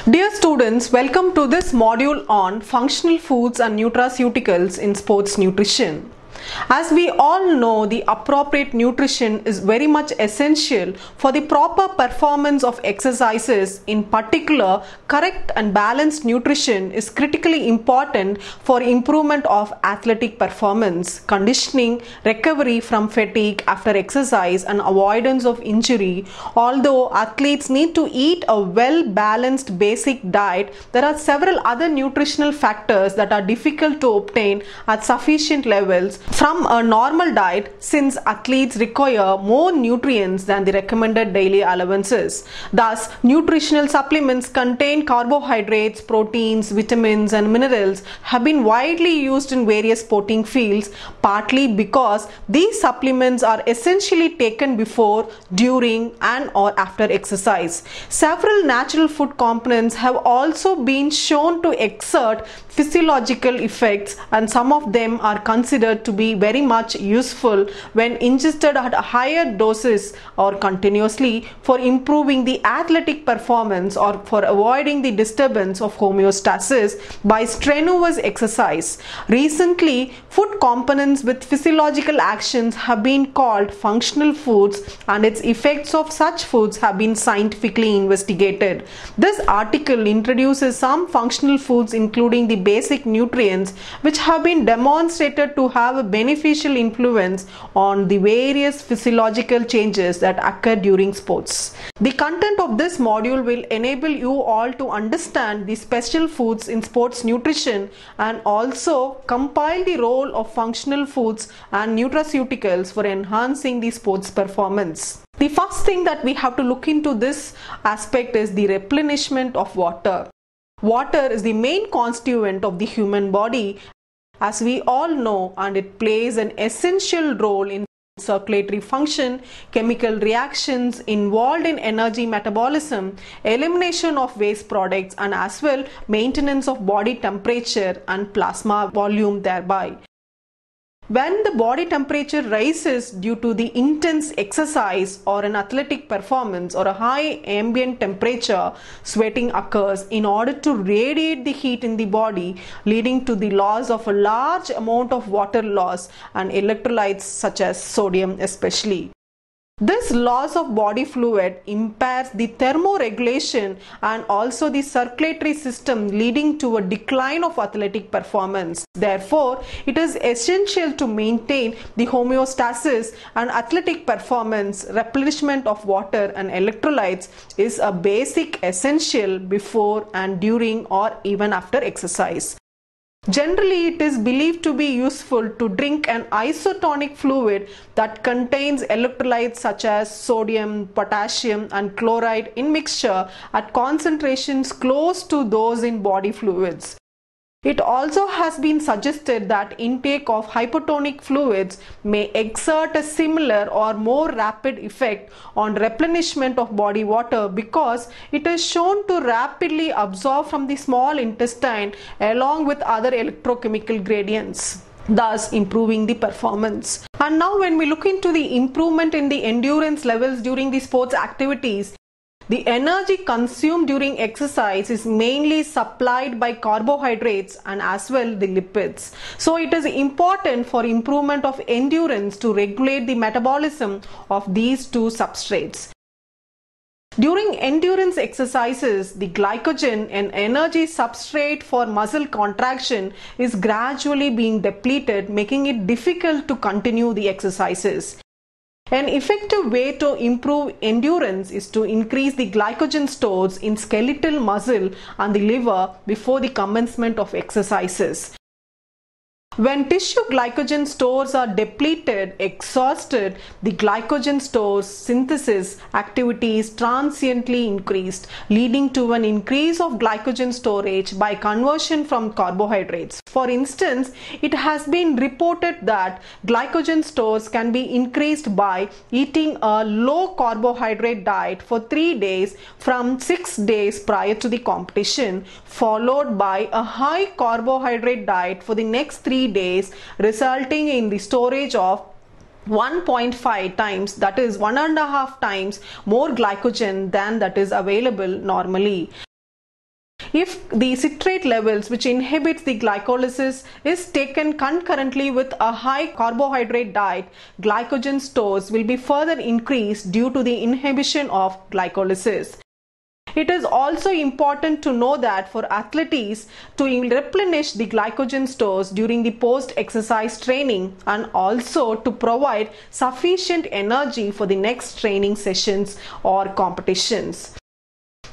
Dear students, welcome to this module on functional foods and nutraceuticals in sports nutrition. As we all know, the appropriate nutrition is very much essential for the proper performance of exercises. In particular, correct and balanced nutrition is critically important for improvement of athletic performance, conditioning, recovery from fatigue after exercise and avoidance of injury. Although athletes need to eat a well-balanced basic diet, there are several other nutritional factors that are difficult to obtain at sufficient levels from a normal diet, since athletes require more nutrients than the recommended daily allowances. Thus, nutritional supplements contain carbohydrates, proteins, vitamins and minerals have been widely used in various sporting fields, partly because these supplements are essentially taken before, during and or after exercise. Several natural food components have also been shown to exert physiological effects, and some of them are considered to be very much useful when ingested at higher doses or continuously for improving the athletic performance or for avoiding the disturbance of homeostasis by strenuous exercise. Recently, food components with physiological actions have been called functional foods, and its effects of such foods have been scientifically investigated. This article introduces some functional foods, including the basic nutrients, which have been demonstrated to have a beneficial influence on the various physiological changes that occur during sports. The content of this module will enable you all to understand the special foods in sports nutrition and also compile the role of functional foods and nutraceuticals for enhancing the sports performance. The first thing that we have to look into this aspect is the replenishment of water. Water is the main constituent of the human body, as we all know, and it plays an essential role in circulatory function, chemical reactions involved in energy metabolism, elimination of waste products, and as well maintenance of body temperature and plasma volume thereby. When the body temperature rises due to the intense exercise or an athletic performance or a high ambient temperature, sweating occurs in order to radiate the heat in the body, leading to the loss of a large amount of water loss and electrolytes such as sodium especially. This loss of body fluid impairs the thermoregulation and also the circulatory system, leading to a decline of athletic performance. Therefore, it is essential to maintain the homeostasis and athletic performance. Replenishment of water and electrolytes is a basic essential before and during or even after exercise. Generally, it is believed to be useful to drink an isotonic fluid that contains electrolytes such as sodium, potassium and chloride in mixture at concentrations close to those in body fluids. It also has been suggested that intake of hypotonic fluids may exert a similar or more rapid effect on replenishment of body water, because it is shown to rapidly absorb from the small intestine along with other electrochemical gradients, thus improving the performance. And now when we look into the improvement in the endurance levels during the sports activities, the energy consumed during exercise is mainly supplied by carbohydrates and as well the lipids. So it is important for improvement of endurance to regulate the metabolism of these two substrates. During endurance exercises, the glycogen, an energy substrate for muscle contraction, is gradually being depleted, making it difficult to continue the exercises. An effective way to improve endurance is to increase the glycogen stores in skeletal muscle and the liver before the commencement of exercises. When tissue glycogen stores are depleted, exhausted, the glycogen stores synthesis activity is transiently increased, leading to an increase of glycogen storage by conversion from carbohydrates. For instance, it has been reported that glycogen stores can be increased by eating a low carbohydrate diet for 3 days from 6 days prior to the competition, followed by a high carbohydrate diet for the next 3 days, resulting in the storage of 1.5 times, that is 1.5 times more glycogen than that is available normally. If the citrate levels which inhibits the glycolysis is taken concurrently with a high carbohydrate diet, glycogen stores will be further increased due to the inhibition of glycolysis. It is also important to know that for athletes to replenish the glycogen stores during the post-exercise training and also to provide sufficient energy for the next training sessions or competitions.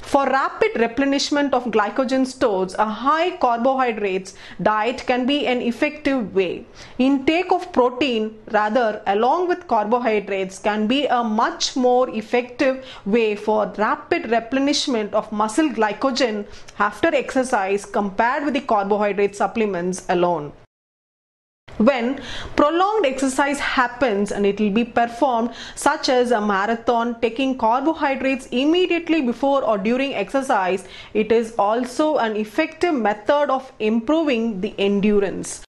For rapid replenishment of glycogen stores, a high carbohydrates diet can be an effective way. Intake of protein rather along with carbohydrates can be a much more effective way for rapid replenishment of muscle glycogen after exercise compared with the carbohydrate supplements alone. When prolonged exercise happens and it will be performed, such as a marathon, taking carbohydrates immediately before or during exercise, it is also an effective method of improving the endurance.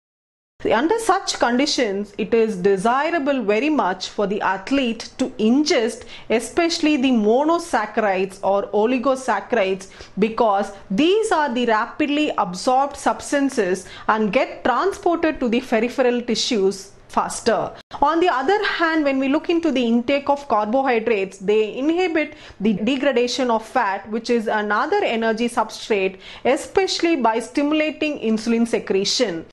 Under such conditions, it is desirable very much for the athlete to ingest especially the monosaccharides or oligosaccharides, because these are the rapidly absorbed substances and get transported to the peripheral tissues faster. On the other hand, when we look into the intake of carbohydrates, they inhibit the degradation of fat, which is another energy substrate, especially by stimulating insulin secretion.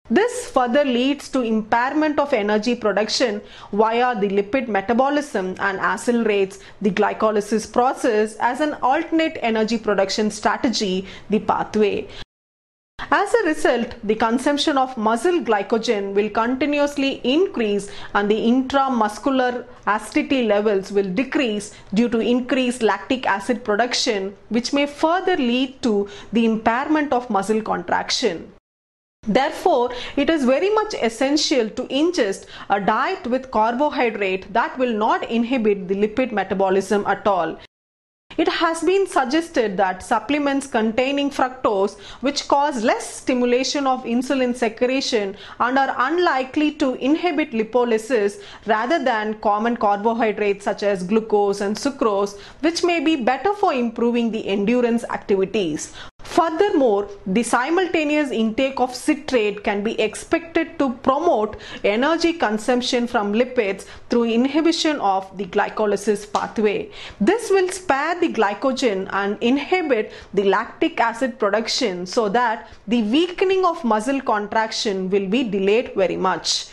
This further leads to impairment of energy production via the lipid metabolism and accelerates the glycolysis process as an alternate energy production strategy, the pathway. As a result, the consumption of muscle glycogen will continuously increase and the intramuscular acidity levels will decrease due to increased lactic acid production, which may further lead to the impairment of muscle contraction. Therefore, it is very much essential to ingest a diet with carbohydrate that will not inhibit the lipid metabolism at all. It has been suggested that supplements containing fructose, which cause less stimulation of insulin secretion and are unlikely to inhibit lipolysis rather than common carbohydrates such as glucose and sucrose, which may be better for improving the endurance activities. Furthermore, the simultaneous intake of citrate can be expected to promote energy consumption from lipids through inhibition of the glycolysis pathway. This will spare the glycogen and inhibit the lactic acid production so that the weakening of muscle contraction will be delayed very much.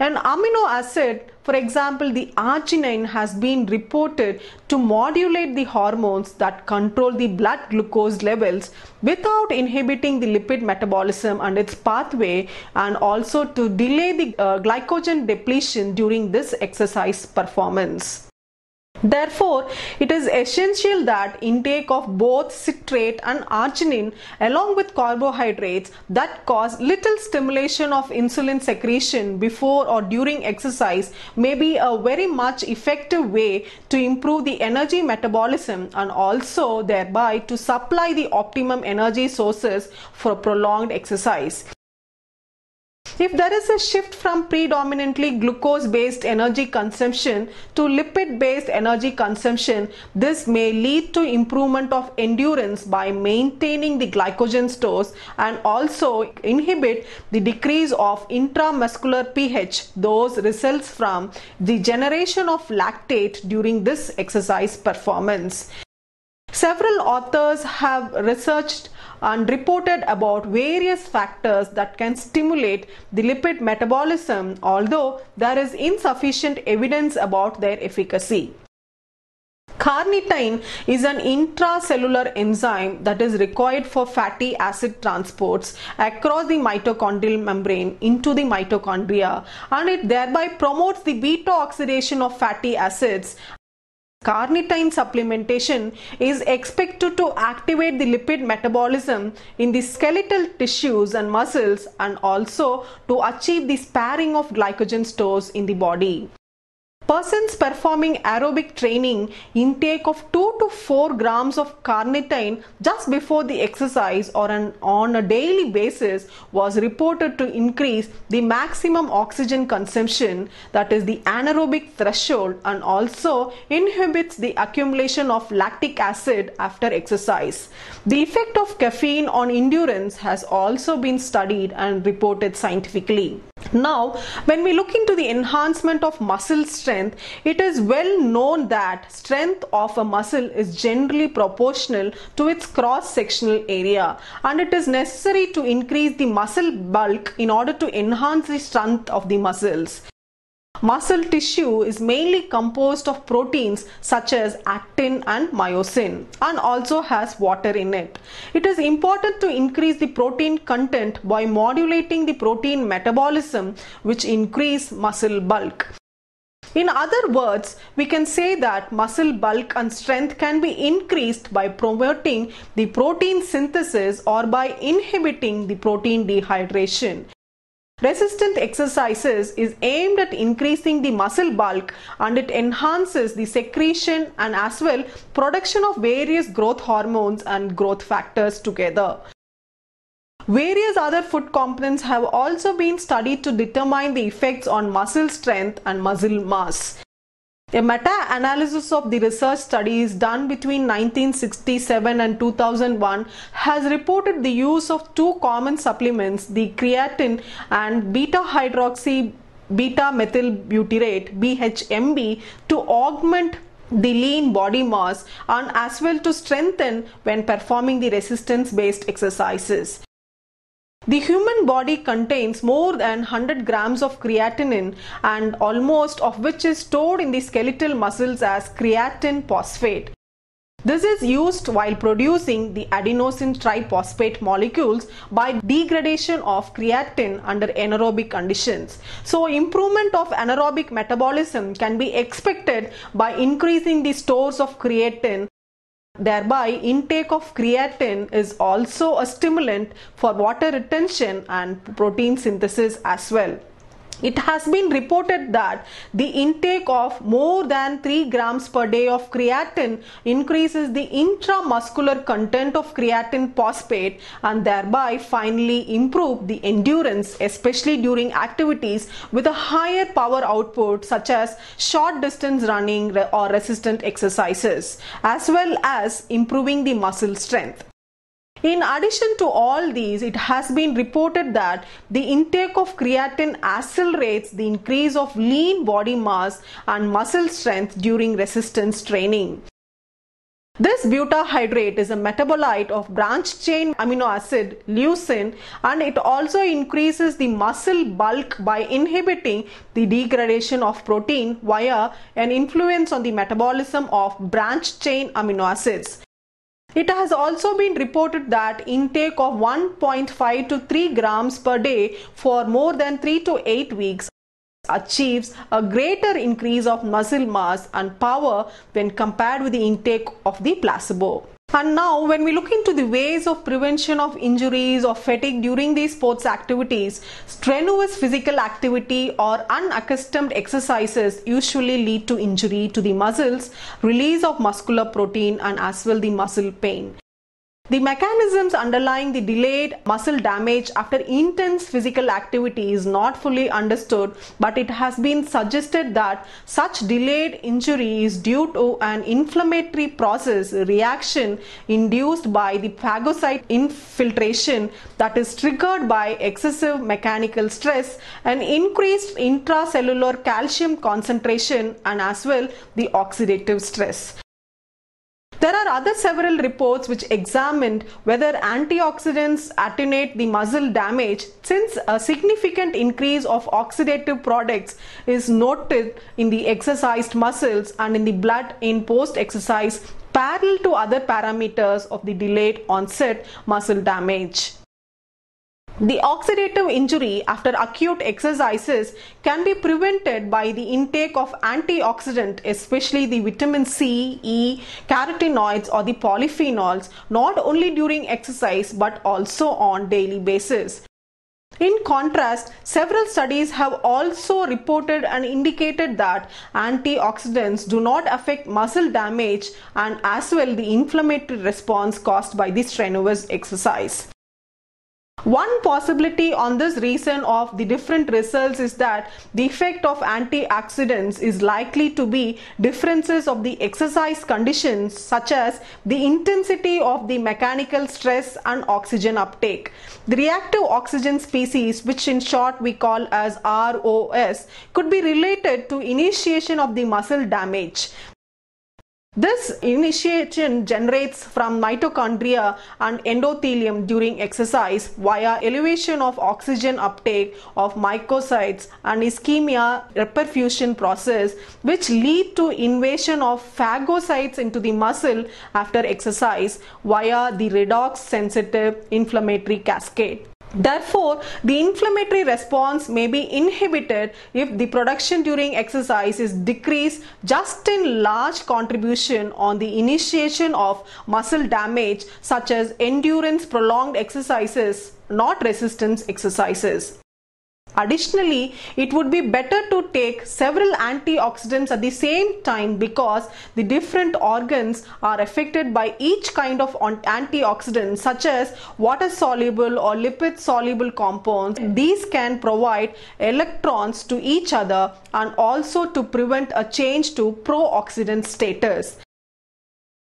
An amino acid, for example the arginine, has been reported to modulate the hormones that control the blood glucose levels without inhibiting the lipid metabolism and its pathway, and also to delay the glycogen depletion during this exercise performance. Therefore, it is essential that intake of both citrate and arginine along with carbohydrates that cause little stimulation of insulin secretion before or during exercise may be a very much effective way to improve the energy metabolism and also thereby to supply the optimum energy sources for prolonged exercise. If there is a shift from predominantly glucose-based energy consumption to lipid-based energy consumption, this may lead to improvement of endurance by maintaining the glycogen stores and also inhibit the decrease of intramuscular pH. Those results from the generation of lactate during this exercise performance. Several authors have researched and reported about various factors that can stimulate the lipid metabolism, although there is insufficient evidence about their efficacy. Carnitine is an intracellular enzyme that is required for fatty acid transports across the mitochondrial membrane into the mitochondria, and it thereby promotes the beta oxidation of fatty acids. Carnitine supplementation is expected to activate the lipid metabolism in the skeletal tissues and muscles and also to achieve the sparing of glycogen stores in the body. Persons performing aerobic training, intake of 2 to 4 grams of carnitine just before the exercise or on a daily basis was reported to increase the maximum oxygen consumption, that is the anaerobic threshold, and also inhibits the accumulation of lactic acid after exercise. The effect of caffeine on endurance has also been studied and reported scientifically. Now, when we look into the enhancement of muscle strength, it is well known that strength of a muscle is generally proportional to its cross-sectional area, and it is necessary to increase the muscle bulk in order to enhance the strength of the muscles. Muscle tissue is mainly composed of proteins such as actin and myosin and also has water in it. It is important to increase the protein content by modulating the protein metabolism, which increase muscle bulk. In other words, we can say that muscle bulk and strength can be increased by promoting the protein synthesis or by inhibiting the protein dehydration. Resistant exercises is aimed at increasing the muscle bulk, and it enhances the secretion and as well production of various growth hormones and growth factors together. Various other food components have also been studied to determine the effects on muscle strength and muscle mass. A meta-analysis of the research studies done between 1967 and 2001 has reported the use of two common supplements, the creatine and beta-hydroxy beta-methylbutyrate (BHMB), to augment the lean body mass and as well to strengthen when performing the resistance-based exercises. The human body contains more than 100 grams of creatinine, and almost of which is stored in the skeletal muscles as creatine phosphate. This is used while producing the adenosine triphosphate molecules by degradation of creatine under anaerobic conditions. So improvement of anaerobic metabolism can be expected by increasing the stores of creatine. Thereby, intake of creatine is also a stimulant for water retention and protein synthesis as well. It has been reported that the intake of more than 3 grams per day of creatine increases the intramuscular content of creatine phosphate and thereby finally improve the endurance, especially during activities with a higher power output such as short distance running or resistant exercises, as well as improving the muscle strength. In addition to all these, it has been reported that the intake of creatine accelerates the increase of lean body mass and muscle strength during resistance training. This butahydrate is a metabolite of branched chain amino acid leucine, and it also increases the muscle bulk by inhibiting the degradation of protein via an influence on the metabolism of branched chain amino acids. It has also been reported that intake of 1.5 to 3 grams per day for more than 3 to 8 weeks achieves a greater increase of muscle mass and power when compared with the intake of the placebo. And now, when we look into the ways of prevention of injuries or fatigue during these sports activities, strenuous physical activity or unaccustomed exercises usually lead to injury to the muscles, release of muscular protein, and as well the muscle pain. The mechanisms underlying the delayed muscle damage after intense physical activity is not fully understood, but it has been suggested that such delayed injury is due to an inflammatory process reaction induced by the phagocyte infiltration that is triggered by excessive mechanical stress, an increased intracellular calcium concentration, and as well the oxidative stress. There are other several reports which examined whether antioxidants attenuate the muscle damage, since a significant increase of oxidative products is noted in the exercised muscles and in the blood in post-exercise, parallel to other parameters of the delayed onset muscle damage. The oxidative injury after acute exercises can be prevented by the intake of antioxidant, especially the vitamin C, E, carotenoids or the polyphenols, not only during exercise but also on daily basis. In contrast, several studies have also reported and indicated that antioxidants do not affect muscle damage and as well the inflammatory response caused by the strenuous exercise. One possibility on this reason of the different results is that the effect of antioxidants is likely to be differences of the exercise conditions such as the intensity of the mechanical stress and oxygen uptake. The reactive oxygen species, which in short we call as ROS, could be related to initiation of the muscle damage. This initiation generates from mitochondria and endothelium during exercise via elevation of oxygen uptake of mycocytes and ischemia reperfusion process, which lead to invasion of phagocytes into the muscle after exercise via the redox sensitive inflammatory cascade. Therefore, the inflammatory response may be inhibited if the production during exercise is decreased just in large contribution on the initiation of muscle damage such as endurance prolonged exercises, not resistance exercises. Additionally, it would be better to take several antioxidants at the same time because the different organs are affected by each kind of antioxidant such as water soluble or lipid soluble compounds. These can provide electrons to each other and also to prevent a change to pro-oxidant status.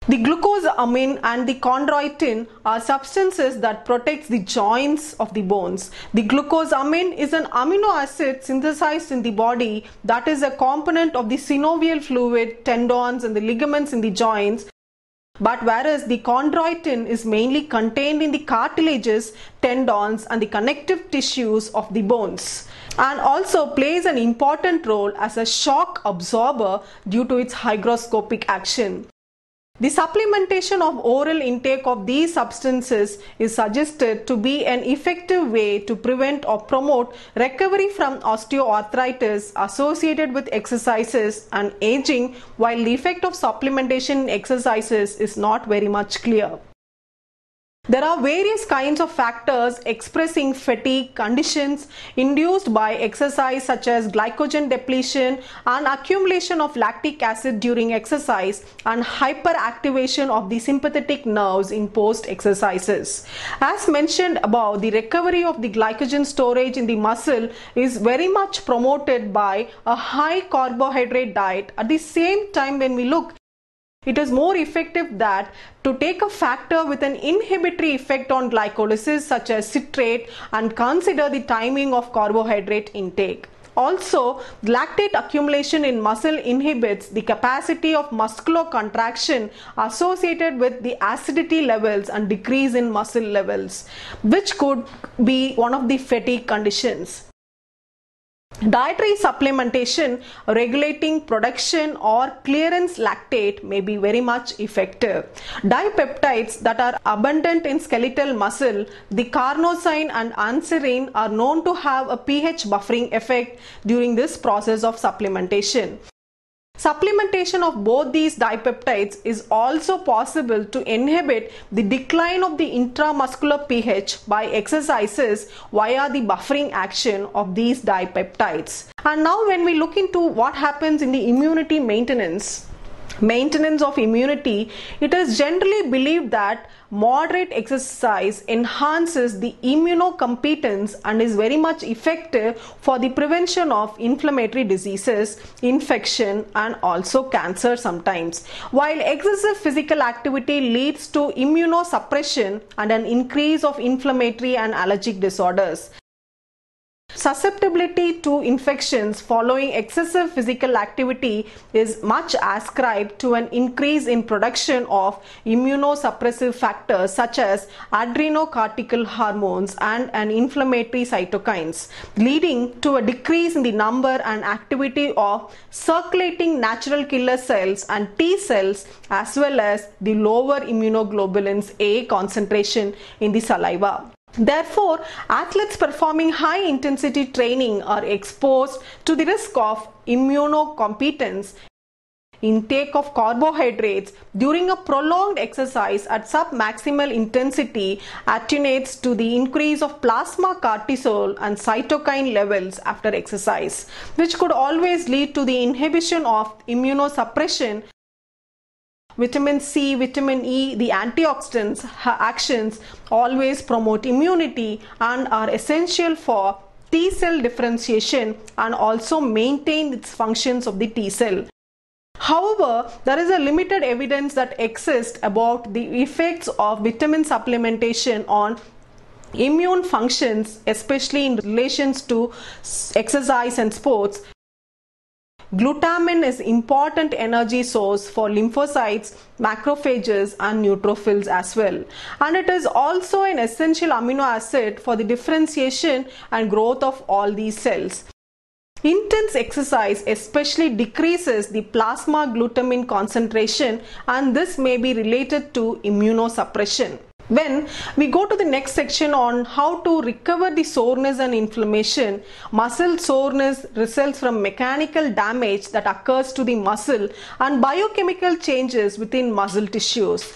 The glucosamine and the chondroitin are substances that protect the joints of the bones. The glucosamine is an amino acid synthesized in the body that is a component of the synovial fluid, tendons and the ligaments in the joints. But whereas the chondroitin is mainly contained in the cartilages, tendons and the connective tissues of the bones, and also plays an important role as a shock absorber due to its hygroscopic action. The supplementation of oral intake of these substances is suggested to be an effective way to prevent or promote recovery from osteoarthritis associated with exercises and aging, while the effect of supplementation in exercises is not very much clear. There are various kinds of factors expressing fatigue conditions induced by exercise such as glycogen depletion and accumulation of lactic acid during exercise and hyperactivation of the sympathetic nerves in post-exercises. As mentioned above, the recovery of the glycogen storage in the muscle is very much promoted by a high carbohydrate diet. At the same time, when we look, it is more effective that to take a factor with an inhibitory effect on glycolysis such as citrate and consider the timing of carbohydrate intake. Also, lactate accumulation in muscle inhibits the capacity of muscular contraction associated with the acidity levels and decrease in muscle levels, which could be one of the fatigue conditions. Dietary supplementation regulating production or clearance lactate may be very much effective. Dipeptides that are abundant in skeletal muscle, the carnosine and anserine, are known to have a pH buffering effect during this process of supplementation. Supplementation of both these dipeptides is also possible to inhibit the decline of the intramuscular pH by exercises via the buffering action of these dipeptides. And now when we look into what happens in the immunity maintenance of immunity, it is generally believed that moderate exercise enhances the immunocompetence and is very much effective for the prevention of inflammatory diseases, infection and also cancer sometimes, while excessive physical activity leads to immunosuppression and an increase of inflammatory and allergic disorders. Susceptibility to infections following excessive physical activity is much ascribed to an increase in production of immunosuppressive factors such as adrenocortical hormones and an inflammatory cytokines, leading to a decrease in the number and activity of circulating natural killer cells and T cells, as well as the lower immunoglobulins A concentration in the saliva. Therefore, athletes performing high intensity training are exposed to the risk of immunocompetence. intake of carbohydrates during a prolonged exercise at sub-maximal intensity attenuates to the increase of plasma cortisol and cytokine levels after exercise, which could always lead to the inhibition of immunosuppression. Vitamin C, vitamin E, the antioxidants actions always promote immunity and are essential for T cell differentiation and also maintain its functions of the T cell. However, there is a limited evidence that exists about the effects of vitamin supplementation on immune functions, especially in relations to exercise and sports. Glutamine is important energy source for lymphocytes, macrophages and neutrophils as well. And it is also an essential amino acid for the differentiation and growth of all these cells. Intense exercise especially decreases the plasma glutamine concentration, and this may be related to immunosuppression. When we go to the next section on how to recover the soreness and inflammation, muscle soreness results from mechanical damage that occurs to the muscle and biochemical changes within muscle tissues.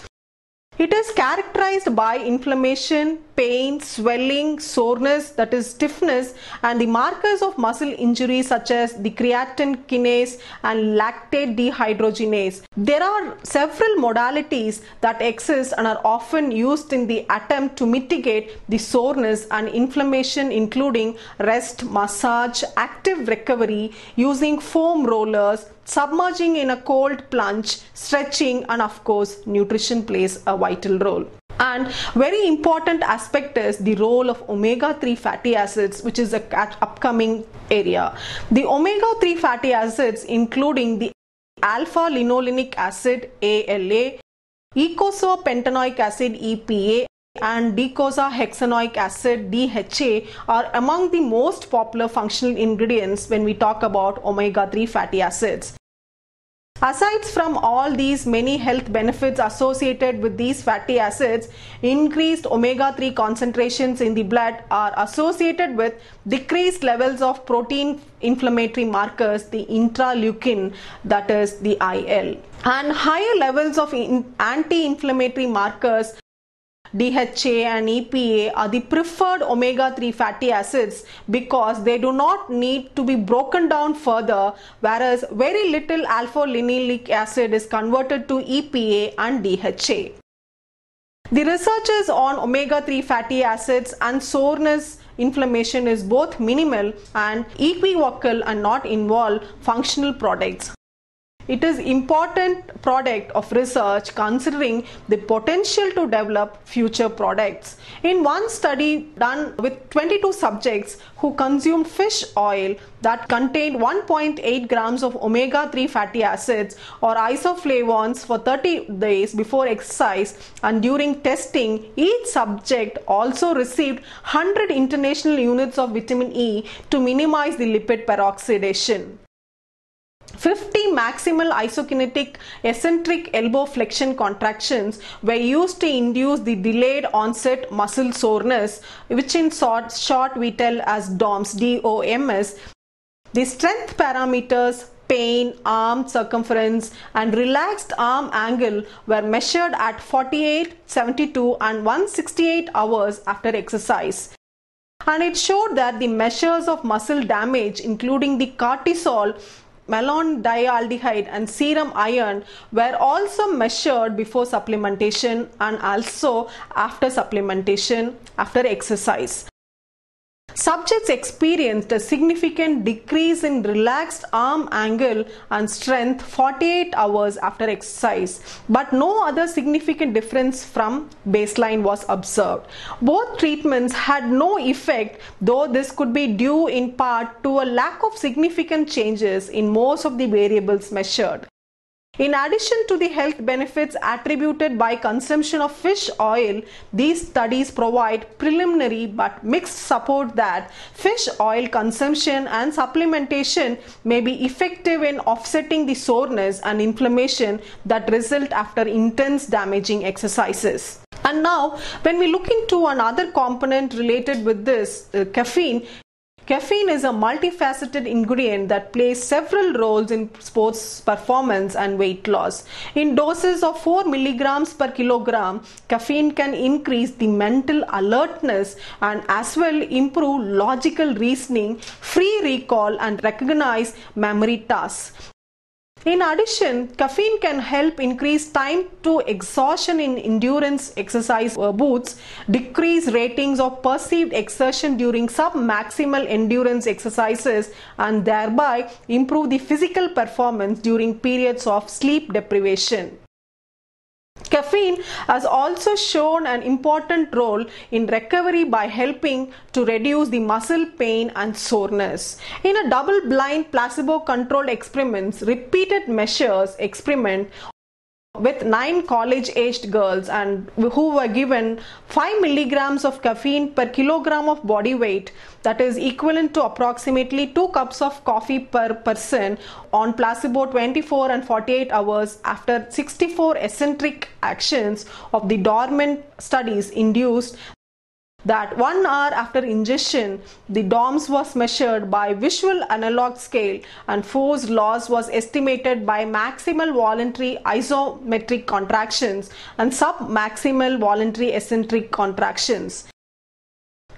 It is characterized by inflammation, pain, swelling, soreness, that is stiffness, and the markers of muscle injury such as the creatine kinase and lactate dehydrogenase. There are several modalities that exist and are often used in the attempt to mitigate the soreness and inflammation, including rest, massage, active recovery, using foam rollers, submerging in a cold plunge, stretching, and of course nutrition plays a vital role. And very important aspect is the role of omega-3 fatty acids, which is an upcoming area. The omega-3 fatty acids, including the alpha-linolenic acid ALA, eicosapentaenoic acid EPA, and docosahexaenoic acid DHA, are among the most popular functional ingredients when we talk about omega-3 fatty acids. Aside from all these many health benefits associated with these fatty acids, increased omega-3 concentrations in the blood are associated with decreased levels of protein inflammatory markers, the interleukin, that is the IL, and higher levels of anti-inflammatory markers DHA and EPA are the preferred omega-3 fatty acids because they do not need to be broken down further, whereas very little alpha-linolenic acid is converted to EPA and DHA. The researches on omega-3 fatty acids and soreness inflammation is both minimal and equivocal and not involve functional products. It is important product of research considering the potential to develop future products. In one study done with 22 subjects who consumed fish oil that contained 1.8 grams of omega-3 fatty acids or isoflavones for 30 days before exercise, and during testing, each subject also received 100 international units of vitamin E to minimize the lipid peroxidation. 50 maximal isokinetic eccentric elbow flexion contractions were used to induce the delayed onset muscle soreness, which in short we tell as DOMS, DOMS. The strength parameters, pain, arm circumference, and relaxed arm angle were measured at 48, 72, and 168 hours after exercise. And it showed that the measures of muscle damage, including the cortisol, malondialdehyde, and serum iron, were also measured before supplementation and also after supplementation after exercise. Subjects experienced a significant decrease in relaxed arm angle and strength 48 hours after exercise, but no other significant difference from baseline was observed. Both treatments had no effect, though this could be due in part to a lack of significant changes in most of the variables measured. In addition to the health benefits attributed by consumption of fish oil, these studies provide preliminary but mixed support that fish oil consumption and supplementation may be effective in offsetting the soreness and inflammation that result after intense damaging exercises. And now, when we look into another component related with this, caffeine, Caffeine is a multifaceted ingredient that plays several roles in sports performance and weight loss. In doses of 4 milligrams per kilogram, caffeine can increase the mental alertness and as well improve logical reasoning, free recall, and recognize memory tasks. In addition, caffeine can help increase time to exhaustion in endurance exercise boots, decrease ratings of perceived exertion during sub-maximal endurance exercises, and thereby improve the physical performance during periods of sleep deprivation. Caffeine has also shown an important role in recovery by helping to reduce the muscle pain and soreness. In a double-blind placebo-controlled repeated measures experiment with 9 college-aged girls and who were given 5 milligrams of caffeine per kilogram of body weight, that is equivalent to approximately 2 cups of coffee per person on placebo 24 and 48 hours after 64 eccentric actions of the dormant studies induced that 1 hour after ingestion, the DOMS was measured by visual analog scale and force loss was estimated by maximal voluntary isometric contractions and sub-maximal voluntary eccentric contractions.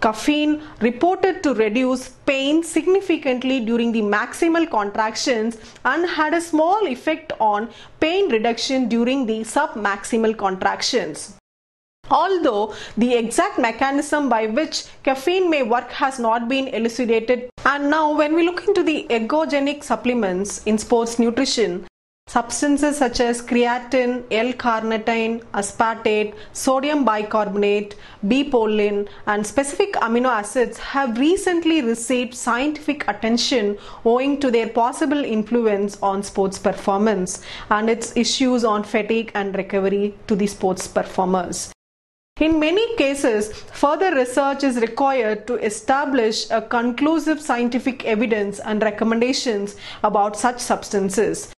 Caffeine reported to reduce pain significantly during the maximal contractions and had a small effect on pain reduction during the sub-maximal contractions. Although the exact mechanism by which caffeine may work has not been elucidated. And now when we look into the ergogenic supplements in sports nutrition, substances such as creatine, L-carnitine, aspartate, sodium bicarbonate, B-proline, and specific amino acids have recently received scientific attention owing to their possible influence on sports performance and its issues on fatigue and recovery to the sports performers. In many cases, further research is required to establish a conclusive scientific evidence and recommendations about such substances.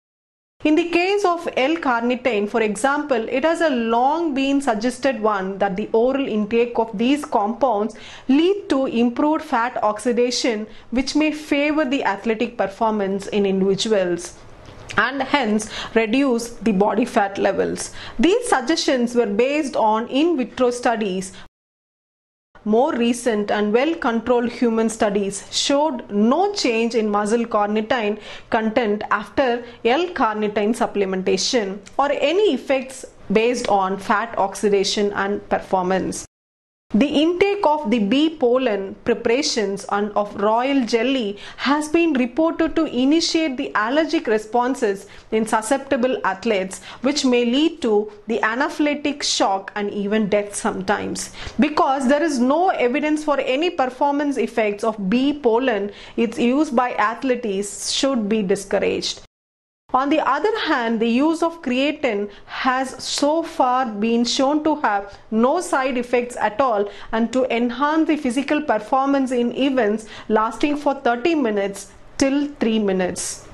In the case of L-carnitine, for example, it has a long been suggested that the oral intake of these compounds lead to improved fat oxidation, which may favor the athletic performance in individuals and hence reduce the body fat levels. These suggestions were based on in vitro studies. More recent and well-controlled human studies showed no change in muscle carnitine content after L-carnitine supplementation or any effects based on fat oxidation and performance. The intake of the B-proline preparations and of royal jelly has been reported to initiate the allergic responses in susceptible athletes, which may lead to the anaphylactic shock and even death sometimes. Because there is no evidence for any performance effects of B-proline, its use by athletes should be discouraged. On the other hand, the use of creatine has so far been shown to have no side effects at all and to enhance the physical performance in events lasting for 30 minutes till 3 minutes.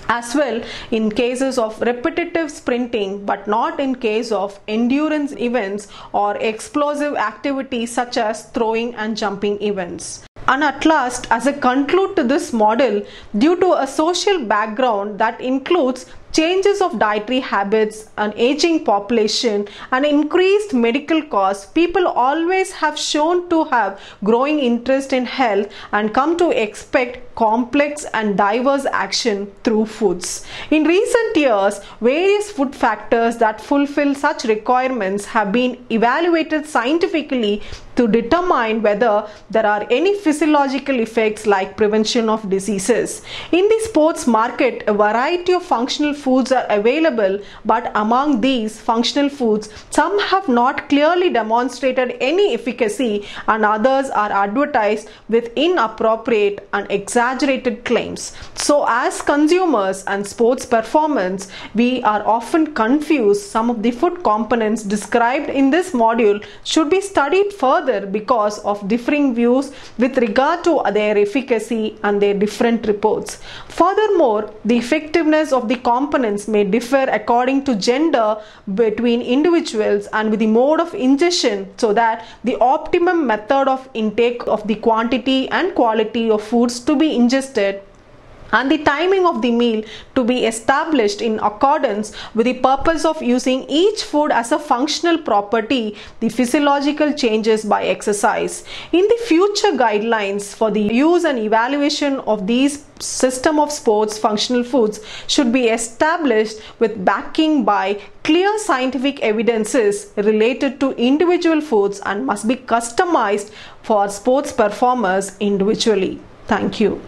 As well in cases of repetitive sprinting, but not in case of endurance events or explosive activities such as throwing and jumping events. And at last, as a conclude to this model, due to a social background that includes changes of dietary habits, an aging population, and increased medical costs, people always have shown to have growing interest in health and come to expect complex and diverse action through foods. In recent years, various food factors that fulfill such requirements have been evaluated scientifically to determine whether there are any physiological effects like prevention of diseases. In the sports market, a variety of functional foods are available, but among these functional foods, some have not clearly demonstrated any efficacy and others are advertised with inappropriate and exaggerated claims. So as consumers and sports performance, we are often confused. Some of the food components described in this module should be studied further further because of differing views with regard to their efficacy and their different reports. Furthermore, the effectiveness of the components may differ according to gender between individuals and with the mode of ingestion, so that the optimum method of intake of the quantity and quality of foods to be ingested and the timing of the meal to be established in accordance with the purpose of using each food as a functional property, the physiological changes by exercise. In the future guidelines for the use and evaluation of these system of sports functional foods should be established with backing by clear scientific evidences related to individual foods and must be customized for sports performers individually. Thank you.